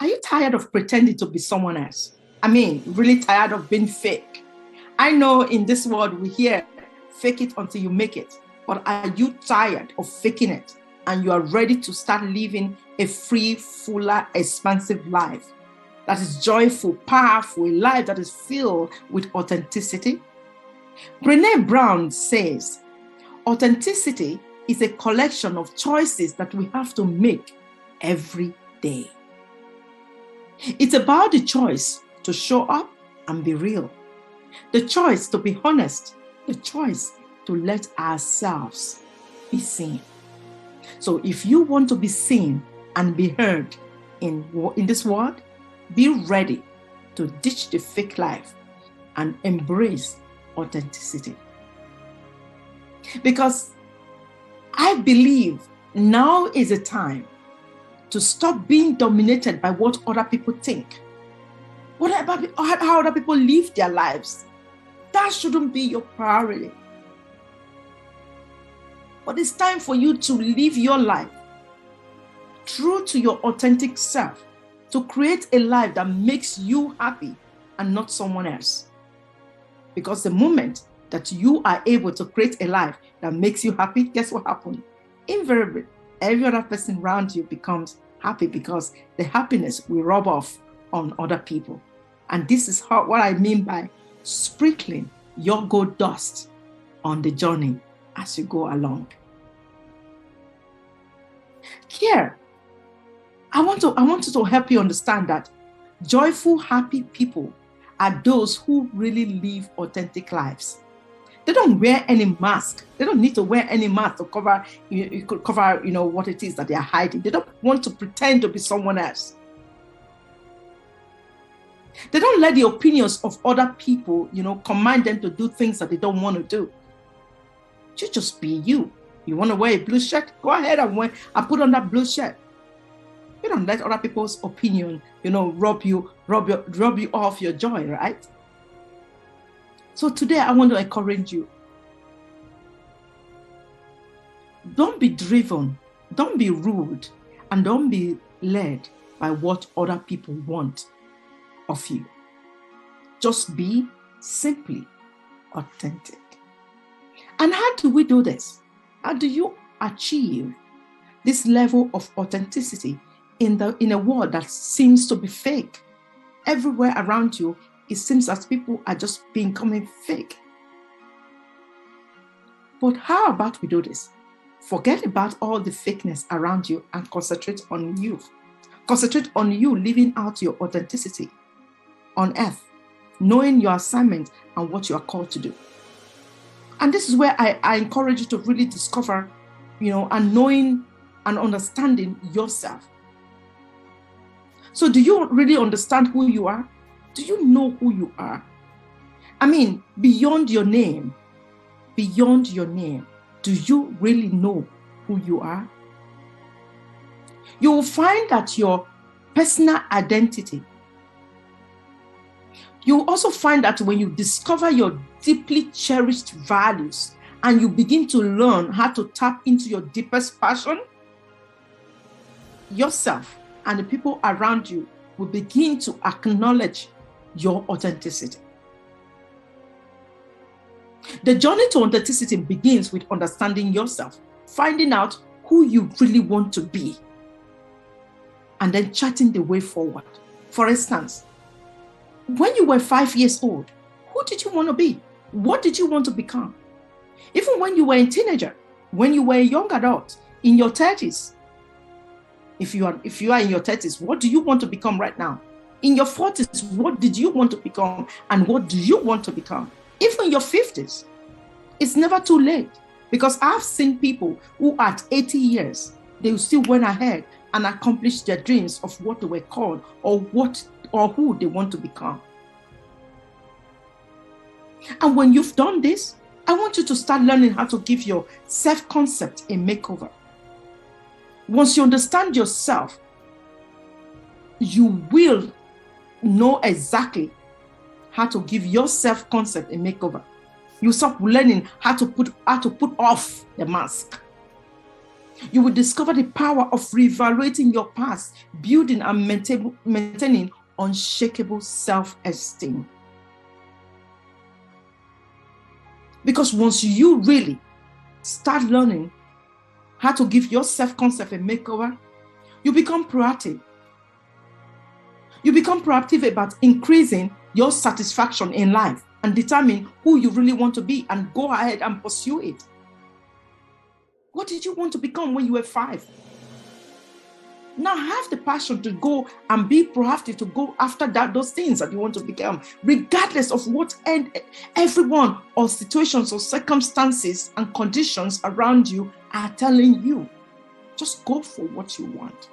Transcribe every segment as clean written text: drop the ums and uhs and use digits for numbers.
Are you tired of pretending to be someone else? I mean, really tired of being fake? I know in this world we hear fake it until you make it. But are you tired of faking it and you are ready to start living a free, fuller, expansive life that is joyful, powerful, a life that is filled with authenticity? Brené Brown says, authenticity is a collection of choices that we have to make every day. It's about the choice to show up and be real, the choice to be honest, the choice to let ourselves be seen. So if you want to be seen and be heard in this world, be ready to ditch the fake life and embrace authenticity. Because I believe now is a time to stop being dominated by what other people think. What about how other people live their lives? That shouldn't be your priority. But it's time for you to live your life true to your authentic self, to create a life that makes you happy and not someone else. Because the moment that you are able to create a life that makes you happy, guess what happens? Invariably, every other person around you becomes happy because the happiness will rub off on other people. And this is what I mean by sprinkling your gold dust on the journey as you go along. Here, I want to help you understand that joyful, happy people are those who really live authentic lives. They don't wear any mask. They don't need to wear any mask to cover what it is that they are hiding. They don't want to pretend to be someone else. They don't let the opinions of other people, command them to do things that they don't want to do. You just be you. You want to wear a blue shirt? Go ahead and put on that blue shirt. You don't let other people's opinion, rob you off your joy, right? So today I want to encourage you. Don't be driven, don't be ruled, and don't be led by what other people want of you. Just be simply authentic. And how do we do this? How do you achieve this level of authenticity in a world that seems to be fake? Everywhere around you, it seems as people are just becoming fake. But how about we do this? Forget about all the fakeness around you and concentrate on you. Concentrate on you living out your authenticity on earth, knowing your assignment and what you are called to do. And this is where I encourage you to really discover, and knowing and understanding yourself. So do you really understand who you are? Do you know who you are? I mean, beyond your name, do you really know who you are? You will find that your personal identity, you will also find that when you discover your deeply cherished values and you begin to learn how to tap into your deepest passion, yourself and the people around you will begin to acknowledge your authenticity. The journey to authenticity begins with understanding yourself, finding out who you really want to be, and then charting the way forward. For instance, when you were 5 years old, who did you want to be? What did you want to become? Even when you were a teenager, when you were a young adult, in your 30s, if you are in your 30s, what do you want to become right now? In your 40s, what did you want to become and what do you want to become? Even in your 50s, it's never too late, because I've seen people who at 80 years, they still went ahead and accomplished their dreams of what they were called or who they want to become. And when you've done this, I want you to start learning how to give your self-concept a makeover. Once you understand yourself, you will know exactly how to give your self-concept a makeover. You start learning how to put off the mask. You will discover the power of reevaluating your past, building and maintaining unshakable self-esteem. Because once you really start learning how to give your self-concept a makeover, you become proactive. You become proactive about increasing your satisfaction in life and determine who you really want to be and go ahead and pursue it. What did you want to become when you were 5? Now have the passion to go and be proactive to go after those things that you want to become, regardless of what everyone or situations or circumstances and conditions around you are telling you. Just go for what you want.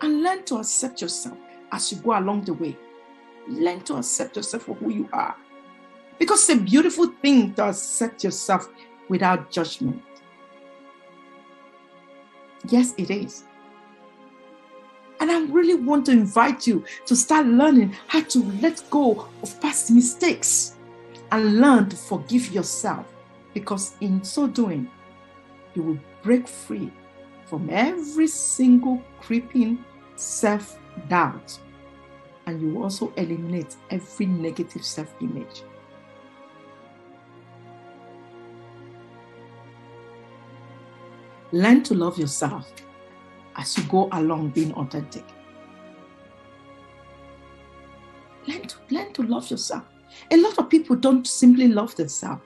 And learn to accept yourself as you go along the way. Learn to accept yourself for who you are. Because it's a beautiful thing to accept yourself without judgment. Yes, it is. And I really want to invite you to start learning how to let go of past mistakes and learn to forgive yourself. Because in so doing, you will break free from every single creeping self-doubt. And you will also eliminate every negative self-image. Learn to love yourself as you go along being authentic. Learn to love yourself. A lot of people don't simply love themselves.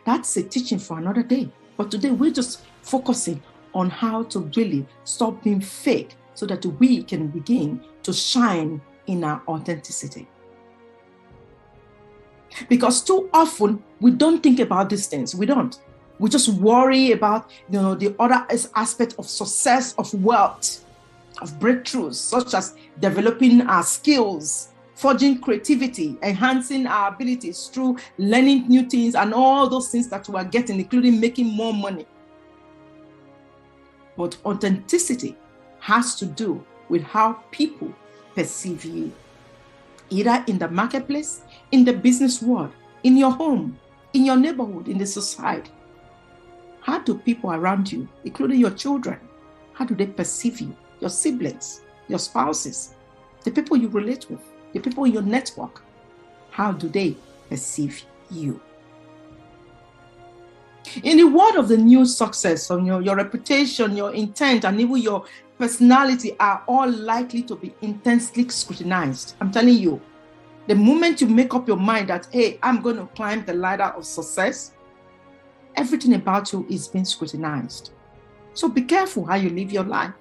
That's a teaching for another day. But today we're just focusing on how to really stop being fake so that we can begin to shine in our authenticity. Because too often we don't think about these things. We don't. We just worry about, the other aspect of success, of wealth, of breakthroughs, such as developing our skills, forging creativity, enhancing our abilities through learning new things and all those things that we are getting, including making more money. But authenticity has to do with how people perceive you, either in the marketplace, in the business world, in your home, in your neighborhood, in the society. How do people around you, including your children, how do they perceive you? Your siblings, your spouses, the people you relate with, the people in your network, how do they perceive you? In the world of the new success, your reputation, your intent, and even your personality are all likely to be intensely scrutinized. I'm telling you, the moment you make up your mind that, hey, I'm going to climb the ladder of success, everything about you is being scrutinized. So be careful how you live your life.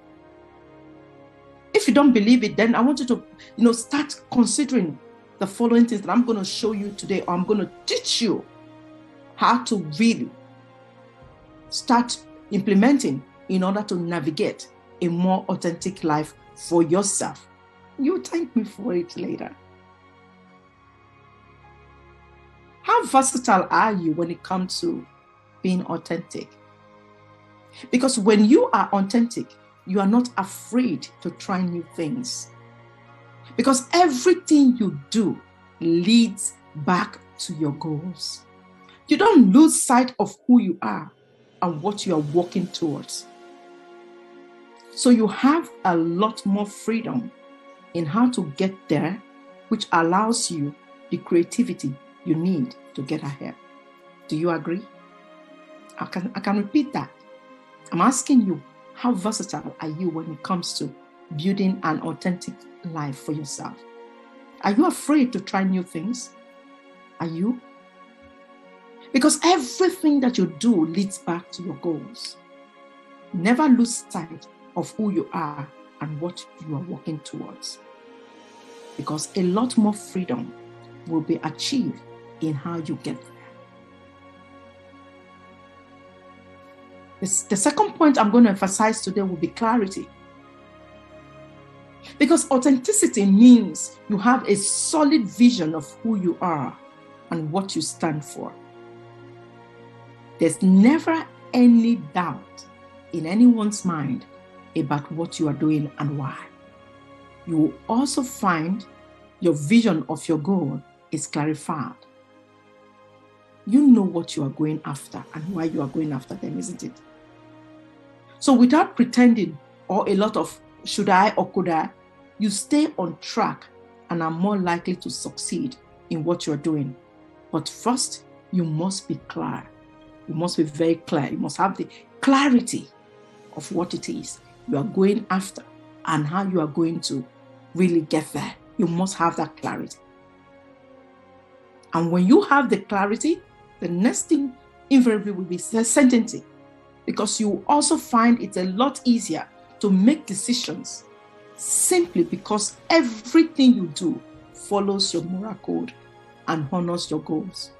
If you don't believe it, then I want you to, start considering the following things that I'm going to show you today, or I'm going to teach you how to really start implementing in order to navigate a more authentic life for yourself. You'll thank me for it later. How versatile are you when it comes to being authentic? Because when you are authentic, you are not afraid to try new things. Because everything you do leads back to your goals. You don't lose sight of who you are and what you are working towards. So you have a lot more freedom in how to get there, which allows you the creativity you need to get ahead. Do you agree? I can repeat that. I'm asking you, how versatile are you when it comes to building an authentic life for yourself? Are you afraid to try new things? Are you? Because everything that you do leads back to your goals. Never lose sight of who you are and what you are working towards. Because a lot more freedom will be achieved in how you get there. The second point I'm going to emphasize today will be clarity. Because authenticity means you have a solid vision of who you are and what you stand for. There's never any doubt in anyone's mind about what you are doing and why. You will also find your vision of your goal is clarified. You know what you are going after and why you are going after them, isn't it? So without pretending or a lot of should I or could I, you stay on track and are more likely to succeed in what you're doing. But first, you must be clear. You must be very clear. You must have the clarity of what it is you are going after and how you are going to really get there. You must have that clarity. And when you have the clarity, the next thing invariably will be certainty, because you also find it's a lot easier to make decisions simply because everything you do follows your moral code and honors your goals.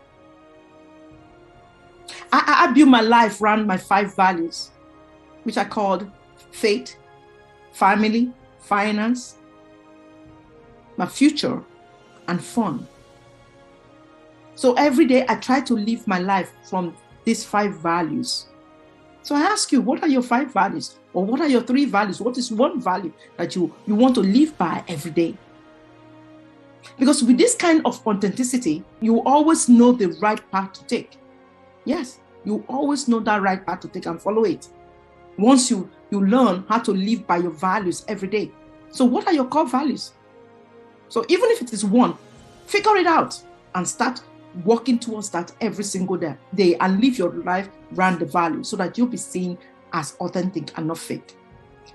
I build my life around my 5 values, which I called faith, family, finance, my future, and fun. So every day I try to live my life from these 5 values. So I ask you, what are your 5 values? Or what are your 3 values? What is one value that you want to live by every day? Because with this kind of authenticity, you always know the right path to take. Yes, you always know that right path to take and follow it. Once you learn how to live by your values every day. So what are your core values? So even if it is one, figure it out and start working towards that every single day and live your life around the values so that you'll be seen as authentic and not fake.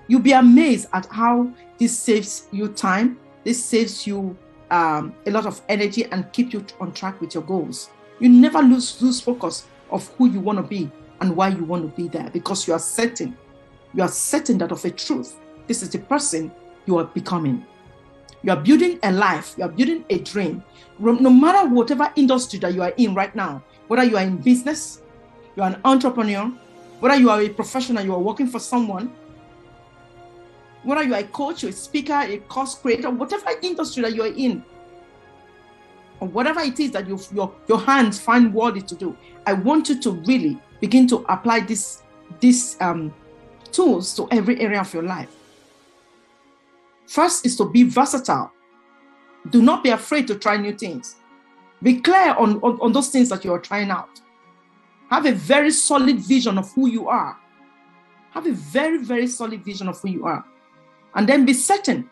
You'll be amazed at how this saves you time. This saves you a lot of energy and keep you on track with your goals. You never lose focus of who you want to be and why you want to be there, because you are certain that of a truth, this is the person you are becoming. You are building a life, you are building a dream, no matter whatever industry that you are in right now, whether you are in business, you are an entrepreneur, whether you are a professional, you are working for someone, whether you are a coach, a speaker, a course creator, whatever industry that you are in, or whatever it is that your hands find worthy to do, I want you to really begin to apply these tools to every area of your life. First is to be versatile. Do not be afraid to try new things. Be clear on those things that you are trying out. Have a very solid vision of who you are. Have a very, very solid vision of who you are. And then be certain.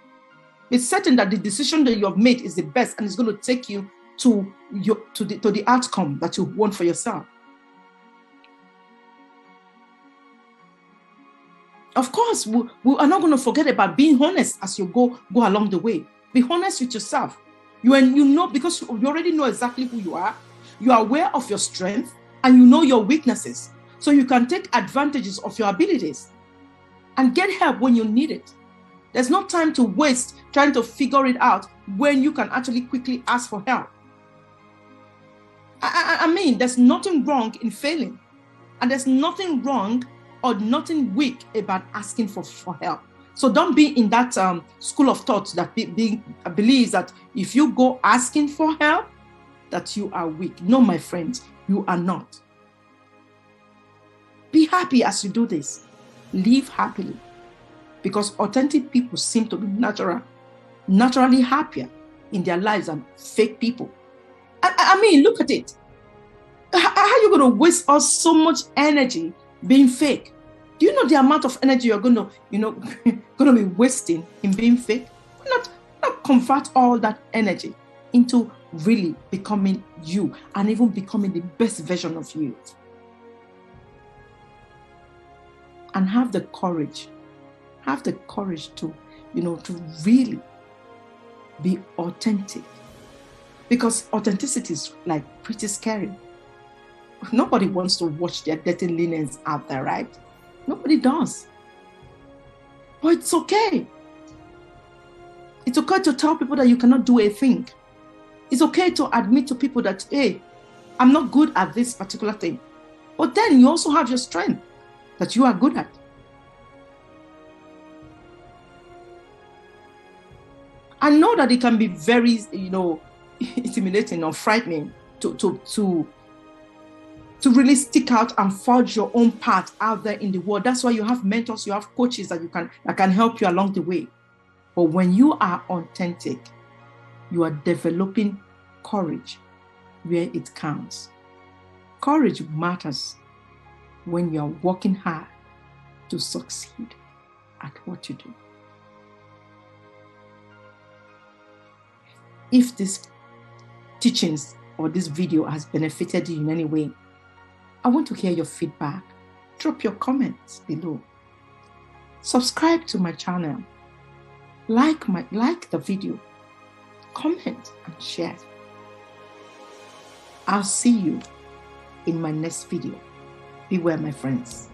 Be certain that the decision that you have made is the best and it's going to take you to the outcome that you want for yourself. Of course, we are not going to forget about being honest as you go along the way. Be honest with yourself. You know, because you already know exactly who you are. You are aware of your strength and you know your weaknesses. So you can take advantages of your abilities and get help when you need it. There's no time to waste trying to figure it out when you can actually quickly ask for help. I mean, there's nothing wrong in failing. And there's nothing wrong or nothing weak about asking for help. So don't be in that school of thought that believes that if you go asking for help, that you are weak. No, my friends, you are not. Be happy as you do this. Live happily. Because authentic people seem to be naturally happier in their lives than fake people. I mean, look at it. How are you going to waste all so much energy being fake? Do you know the amount of energy you're going to be wasting in being fake? Not convert all that energy into really becoming you and even becoming the best version of you. And have the courage to really be authentic. Because authenticity is like pretty scary. Nobody wants to watch their dirty linens out there, right? Nobody does. But it's okay. It's okay to tell people that you cannot do a thing. It's okay to admit to people that, hey, I'm not good at this particular thing. But then you also have your strength that you are good at. I know that it can be very, intimidating or frightening to really stick out and forge your own path out there in the world. That's why you have mentors, you have coaches that can help you along the way. But when you are authentic, you are developing courage where it counts. Courage matters when you are working hard to succeed at what you do. If this teachings or this video has benefited you in any way, I want to hear your feedback. Drop your comments below. Subscribe to my channel. Like the video. Comment and share. I'll see you in my next video. Be well, my friends.